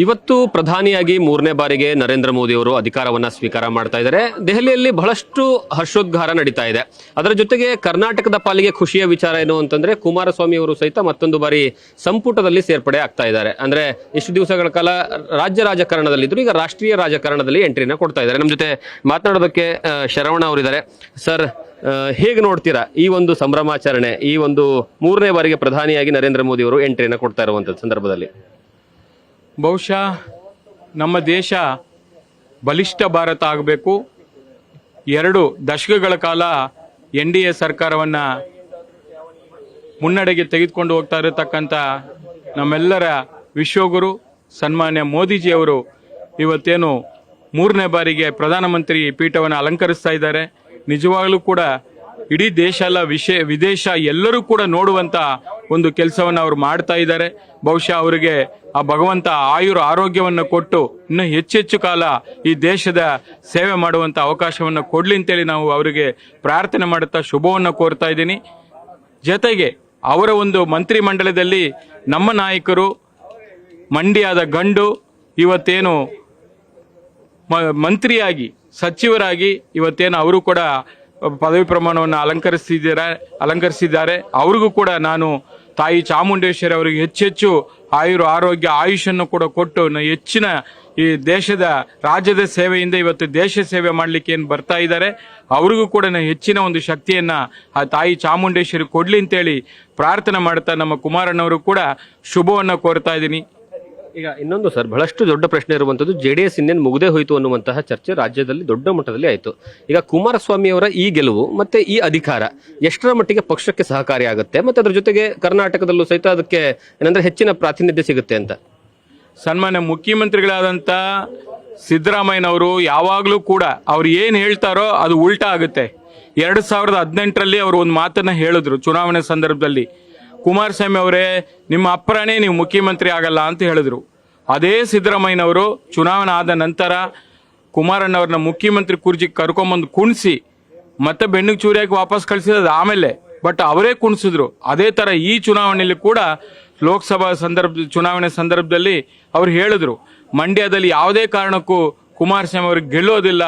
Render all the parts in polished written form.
ಇವತ್ತು ಪ್ರಧಾನಿಯಾಗಿ ಮೂರನೇ ಬಾರಿಗೆ ನರೇಂದ್ರ ಮೋದಿ ಅವರು ಅಧಿಕಾರವನ್ನ ಸ್ವೀಕಾರ ಮಾಡ್ತಾ ಇದ್ದಾರೆ. ದೆಹಲಿಯಲ್ಲಿ ಬಹಳಷ್ಟು ಹರ್ಷೋದ್ಗಾರ ನಡೀತಾ ಇದೆ. ಅದರ ಜೊತೆಗೆ ಕರ್ನಾಟಕದ ಪಾಲಿಗೆ ಖುಷಿಯ ವಿಚಾರ ಏನು ಅಂತಂದ್ರೆ ಕುಮಾರಸ್ವಾಮಿ ಅವರು ಸಹಿತ ಮತ್ತೊಂದು ಬಾರಿ ಸಂಪುಟದಲ್ಲಿ ಸೇರ್ಪಡೆ ಆಗ್ತಾ ಇದ್ದಾರೆ. ಅಂದ್ರೆ ಇಷ್ಟು ದಿವಸಗಳ ಕಾಲ ರಾಜ್ಯ ರಾಜಕಾರಣದಲ್ಲಿದ್ರು, ಈಗ ರಾಷ್ಟ್ರೀಯ ರಾಜಕಾರಣದಲ್ಲಿ ಎಂಟ್ರಿನ ಕೊಡ್ತಾ ಇದ್ದಾರೆ. ನಮ್ಮ ಜೊತೆ ಮಾತನಾಡೋದಕ್ಕೆ ಶರವಣ ಅವರಿದ್ದಾರೆ. ಸರ್, ಹೇಗೆ ನೋಡ್ತೀರಾ ಈ ಒಂದು ಸಂಭ್ರಮಾಚರಣೆ, ಈ ಒಂದು ಮೂರನೇ ಬಾರಿಗೆ ಪ್ರಧಾನಿಯಾಗಿ ನರೇಂದ್ರ ಮೋದಿ ಅವರು ಎಂಟ್ರಿನ ಕೊಡ್ತಾ ಇರುವಂತ ಸಂದರ್ಭದಲ್ಲಿ? ಬಹುಶಃ ನಮ್ಮ ದೇಶ ಬಲಿಷ್ಠ ಭಾರತ ಆಗಬೇಕು. 2 ದಶಕಗಳ ಕಾಲ NDA ಸರ್ಕಾರವನ್ನು ಮುನ್ನಡೆಗೆ ತೆಗೆದುಕೊಂಡು ಹೋಗ್ತಾ ಇರತಕ್ಕಂಥ ನಮ್ಮೆಲ್ಲರ ವಿಶ್ವಗುರು ಸನ್ಮಾನ್ಯ ಮೋದಿಜಿಯವರು ಇವತ್ತೇನು ಮೂರನೇ ಬಾರಿಗೆ ಪ್ರಧಾನಮಂತ್ರಿ ಪೀಠವನ್ನು ಅಲಂಕರಿಸ್ತಾ ಇದ್ದಾರೆ. ನಿಜವಾಗ್ಲೂ ಕೂಡ ಇಡೀ ದೇಶ ಅಲ್ಲ, ವಿದೇಶ ಎಲ್ಲರೂ ಕೂಡ ನೋಡುವಂತ ಒಂದು ಕೆಲಸವನ್ನು ಅವರು ಮಾಡ್ತಾ ಇದ್ದಾರೆ. ಬಹುಶಃ ಅವರಿಗೆ ಆ ಭಗವಂತ ಆರೋಗ್ಯವನ್ನು ಕೊಟ್ಟು ಇನ್ನೂ ಹೆಚ್ಚೆಚ್ಚು ಕಾಲ ಈ ದೇಶದ ಸೇವೆ ಮಾಡುವಂತ ಅವಕಾಶವನ್ನು ಕೊಡ್ಲಿ ಅಂತೇಳಿ ನಾವು ಅವರಿಗೆ ಪ್ರಾರ್ಥನೆ ಮಾಡುತ್ತಾ ಶುಭವನ್ನು ಕೋರ್ತಾ ಇದ್ದೀನಿ. ಜೊತೆಗೆ ಅವರ ಒಂದು ಮಂತ್ರಿ ಮಂಡಲದಲ್ಲಿ ನಮ್ಮ ನಾಯಕರು ಮಂಡ್ಯದ ಗಂಡು ಇವತ್ತೇನು ಮಂತ್ರಿಯಾಗಿ ಸಚಿವರಾಗಿ ಇವತ್ತೇನು ಅವರು ಕೂಡ ಪದವಿ ಪ್ರಮಾಣವನ್ನು ಅಲಂಕರಿಸಿದ್ದಾರೆ. ಅವ್ರಿಗೂ ಕೂಡ ನಾನು ತಾಯಿ ಚಾಮುಂಡೇಶ್ವರಿ ಅವರಿಗೆ ಹೆಚ್ಚೆಚ್ಚು ಆರೋಗ್ಯ ಆಯುಷನ್ನು ಕೂಡ ಕೊಟ್ಟು ಹೆಚ್ಚಿನ ಈ ದೇಶದ ರಾಜ್ಯದ ಸೇವೆಯಿಂದ ಇವತ್ತು ದೇಶ ಸೇವೆ ಮಾಡಲಿಕ್ಕೆ ಏನು ಬರ್ತಾ ಇದ್ದಾರೆ, ಅವ್ರಿಗೂ ಕೂಡ ಹೆಚ್ಚಿನ ಒಂದು ಶಕ್ತಿಯನ್ನ ಆ ತಾಯಿ ಚಾಮುಂಡೇಶ್ವರಿ ಕೊಡ್ಲಿ ಅಂತೇಳಿ ಪ್ರಾರ್ಥನೆ ಮಾಡ್ತಾ ನಮ್ಮ ಕುಮಾರಣ್ಣವರು ಕೂಡ ಶುಭವನ್ನ ಕೋರ್ತಾ ಇದ್ದೀನಿ. ಈಗ ಇನ್ನೊಂದು ಸರ್, ಬಹಳಷ್ಟು ದೊಡ್ಡ ಪ್ರಶ್ನೆ ಇರುವಂತದ್ದು, JDS ಇನ್ನೇನು ಮುಗದೆ ಹೋಯಿತು ಅನ್ನುವಂತಹ ಚರ್ಚೆ ರಾಜ್ಯದಲ್ಲಿ ದೊಡ್ಡ ಮಟ್ಟದಲ್ಲಿ ಆಯಿತು. ಈಗ ಕುಮಾರಸ್ವಾಮಿ ಅವರ ಈ ಗೆಲುವು ಮತ್ತೆ ಈ ಅಧಿಕಾರ ಎಷ್ಟರ ಮಟ್ಟಿಗೆ ಪಕ್ಷಕ್ಕೆ ಸಹಕಾರಿ ಆಗುತ್ತೆ, ಮತ್ತೆ ಅದ್ರ ಜೊತೆಗೆ ಕರ್ನಾಟಕದಲ್ಲೂ ಸಹಿತ ಅದಕ್ಕೆ ಏನಂದ್ರೆ ಹೆಚ್ಚಿನ ಪ್ರಾತಿನಿಧ್ಯ ಸಿಗುತ್ತೆ ಅಂತ? ಸನ್ಮಾನ್ಯ ಮುಖ್ಯಮಂತ್ರಿಗಳಾದಂಥ ಸಿದ್ದರಾಮಯ್ಯನವರು ಯಾವಾಗಲೂ ಕೂಡ ಅವ್ರು ಏನು ಹೇಳ್ತಾರೋ ಅದು ಉಲ್ಟಾ ಆಗುತ್ತೆ. 2018ರಲ್ಲಿ ಅವರು ಒಂದು ಮಾತನ್ನ ಹೇಳಿದ್ರು ಚುನಾವಣೆ ಸಂದರ್ಭದಲ್ಲಿ, ಕುಮಾರಸ್ವಾಮಿ ಅವರೇ ನಿಮ್ಮ ಅಪ್ಪರನೇ ನೀವು ಮುಖ್ಯಮಂತ್ರಿ ಆಗಲ್ಲ ಅಂತ ಹೇಳಿದ್ರು. ಅದೇ ಸಿದ್ದರಾಮಯ್ಯನವರು ಚುನಾವಣೆ ಆದ ನಂತರ ಕುಮಾರಣ್ಣವ್ರನ್ನ ಮುಖ್ಯಮಂತ್ರಿ ಕುರ್ಜಿಗೆ ಕರ್ಕೊಂಬಂದು ಕುಣಿಸಿ ಮತ್ತೆ ಬೆನ್ನಿಗೆ ಚೂರಿಯಾಗಿ ವಾಪಸ್ ಕಳಿಸಿದ ಆಮೇಲೆ, ಬಟ್ ಅವರೇ ಕುಣಿಸಿದ್ರು. ಅದೇ ತರ ಈ ಚುನಾವಣೆಯಲ್ಲಿ ಕೂಡ ಲೋಕಸಭಾ ಚುನಾವಣೆ ಸಂದರ್ಭದಲ್ಲಿ ಅವ್ರು ಹೇಳಿದ್ರು, ಮಂಡ್ಯದಲ್ಲಿ ಯಾವುದೇ ಕಾರಣಕ್ಕೂ ಕುಮಾರಸ್ವಾಮಿ ಅವ್ರಿಗೆ ಗೆಲ್ಲೋದಿಲ್ಲ,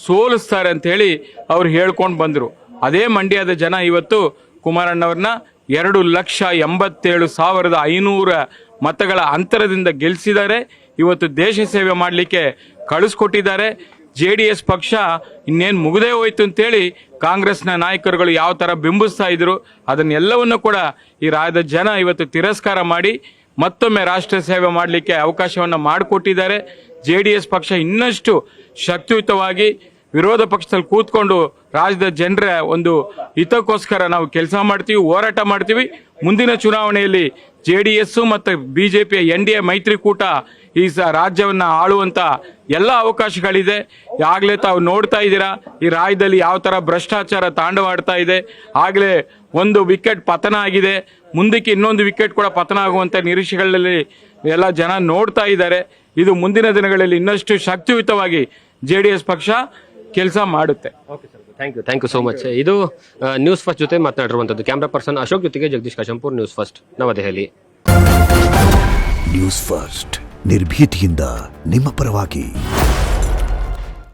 ಸೋಲಿಸ್ತಾರೆ ಅಂತ ಹೇಳಿ ಅವ್ರು ಹೇಳ್ಕೊಂಡು ಬಂದ್ರು. ಅದೇ ಮಂಡ್ಯದ ಜನ ಇವತ್ತು ಕುಮಾರಣ್ಣವ್ರನ್ನ 2,87,500 ಮತಗಳ ಅಂತರದಿಂದ ಗೆಲ್ಲಿಸಿದ್ದಾರೆ. ಇವತ್ತು ದೇಶ ಸೇವೆ ಮಾಡಲಿಕ್ಕೆ ಕಳಿಸ್ಕೊಟ್ಟಿದ್ದಾರೆ. JDS ಪಕ್ಷ ಇನ್ನೇನು ಮುಗದೇ ಹೋಯ್ತು ಅಂತೇಳಿ ಕಾಂಗ್ರೆಸ್ನ ನಾಯಕರುಗಳು ಯಾವ ತರ ಬಿಂಬಿಸ್ತಾ ಇದ್ರು, ಅದನ್ನೆಲ್ಲವನ್ನು ಕೂಡ ಈ ರಾಜ್ಯದ ಜನ ಇವತ್ತು ತಿರಸ್ಕಾರ ಮಾಡಿ ಮತ್ತೊಮ್ಮೆ ರಾಷ್ಟ್ರ ಸೇವೆ ಮಾಡಲಿಕ್ಕೆ ಅವಕಾಶವನ್ನು ಮಾಡಿಕೊಟ್ಟಿದ್ದಾರೆ. JDS ಪಕ್ಷ ಇನ್ನಷ್ಟು ಶಕ್ತಿಯುತವಾಗಿ ವಿರೋಧ ಪಕ್ಷದಲ್ಲಿ ಕೂತ್ಕೊಂಡು ರಾಜ್ಯದ ಜನರ ಒಂದು ಹಿತಕ್ಕೋಸ್ಕರ ನಾವು ಕೆಲಸ ಮಾಡ್ತೀವಿ, ಹೋರಾಟ ಮಾಡ್ತೀವಿ. ಮುಂದಿನ ಚುನಾವಣೆಯಲ್ಲಿ JDS ಮತ್ತು BJPಯ NDA ಮೈತ್ರಿಕೂಟ ಈ ರಾಜ್ಯವನ್ನ ಆಳುವಂತ ಎಲ್ಲ ಅವಕಾಶಗಳಿದೆ. ಆಗ್ಲೇ ತಾವು ನೋಡ್ತಾ ಇದ್ದೀರಾ ಈ ರಾಜ್ಯದಲ್ಲಿ ಯಾವ ತರ ಭ್ರಷ್ಟಾಚಾರ ತಾಂಡವಾಡ್ತಾ ಇದೆ. ಆಗ್ಲೇ ಒಂದು ವಿಕೆಟ್ ಪತನ ಆಗಿದೆ, ಮುಂದಕ್ಕೆ ಇನ್ನೊಂದು ವಿಕೆಟ್ ಕೂಡ ಪತನ ಆಗುವಂತ ನಿರೀಕ್ಷೆಗಳಲ್ಲಿ ಎಲ್ಲ ಜನ ನೋಡ್ತಾ ಇದ್ದಾರೆ. ಇದು ಮುಂದಿನ ದಿನಗಳಲ್ಲಿ ಇನ್ನಷ್ಟು ಶಕ್ತಿಯುತವಾಗಿ JDS ಪಕ್ಷ ಕೆಲಸ ಮಾಡುತ್ತೆ. Thank you so much. ಇದು ನ್ಯೂಸ್ ಫಸ್ಟ್ ಜೊತೆ ಮಾತನಾಡಿರುವಂತದ್ದು ಕ್ಯಾಮ್ರಾ ಪರ್ಸನ್ ಅಶೋಕ್ ಜೊತೆಗೆ Jagadish Kashampur, news first, Navadehali. News first ನಿರ್ಭೀತಿಯಿಂದ ನಿಮ್ಮ ಪರವಾಗಿ.